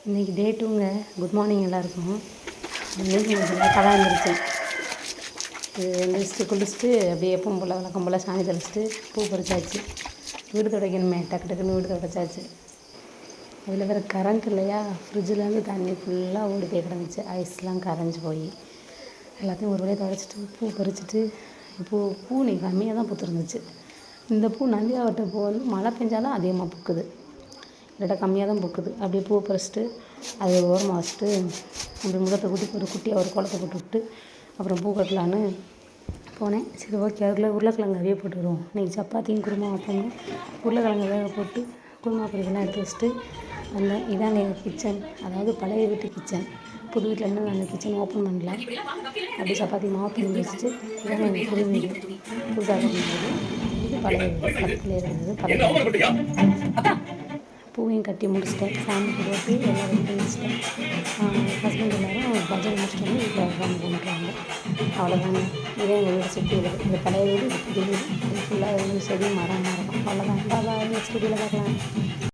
இன்றைக்கி டே 2ங்க. Good morning எல்லாருக்கும். இன்றைக்கி கொஞ்சம் லேட்டாக தான் எழுந்திரிச்சேன். இது எழுந்திரிச்சிட்டு குளிச்சுட்டு அப்படியே எப்பவும் போல் வழக்கம் போல் சாணி தெளிச்சிட்டு பூ பறிச்சாச்சு. வீடு துடைக்கணுமே, டக்கு டக்குன்னு வீடு துடைச்சாச்சு. அதில் வேறு கரண்ட் இல்லையா, ஃப்ரிட்ஜிலேருந்து தண்ணி ஃபுல்லாக ஓடி போய் கிடந்துச்சு. ஐஸ்லாம் கரைஞ்சி போய் எல்லாத்தையும் ஒரு வழியாக துடைச்சிட்டு பூ பறிச்சுட்டு பூ இன்றைக்கி கம்மியாக தான் பூத்துருந்துச்சு. இந்த பூ நந்தியாவட்ட பூ வந்து மழை பெஞ்சாலும் அதிகமாக பூக்குது, இல்லாட்டா கம்மியாக தான் பூக்குது. அப்படியே பூ பறிச்சிட்டு அதை ஓரமாக வச்சுட்டு அப்படி முகத்தை ஒரு குட்டியாக ஒரு குளத்தை போட்டு விட்டு அப்புறம் பூ கட்டலான்னு போனேன். சரி ஓகே, அதுக்குள்ளே உருளைக்கிழங்கு அவிய போட்டுருவோம். இன்றைக்கி சப்பாத்தியும் குருமா வைப்போம்னு உருளைக்கிழங்கு வேக போட்டு குருமா பொரியெல்லாம் எடுத்து வச்சுட்டு வந்தேன். இதாங்க எங்கள் கிச்சன், அதாவது பழைய வீட்டு கிச்சன். புது வீட்டில் இருந்து நான் அந்த கிச்சன் ஓப்பன் பண்ணல. அப்படி சப்பாத்தி மாவு பிழிஞ்சு வச்சுட்டு இதாங்க எங்கள் புது வீடு, புதுசாக இருந்தது. இது பழைய வீடு, பக்கத்துலேயே இருந்தது பழைய வீடு. பூவையும் கட்டி முடிச்சிட்டேன், சாமிக்கு போட்டு எல்லாம் ரெடி பண்ணி வச்சுட்டேன். ஹஸ்பண்ட் எல்லோரும் பஜனை முடிச்சுட்டு வந்து வீட்டில் உட்காந்து பண்ணிட்டுவாங்க. அவ்வளோதாங்க. இதே எங்கள் வீடு சுற்றி இருக்குது. இது பழைய வீடு, இது புது வீடு. இது ஃபுல்லாக செடி மரம் இருக்கும். அவ்வளோதான். பாய், நெக்ஸ்ட் வீடியோவில் பார்க்கலாம்.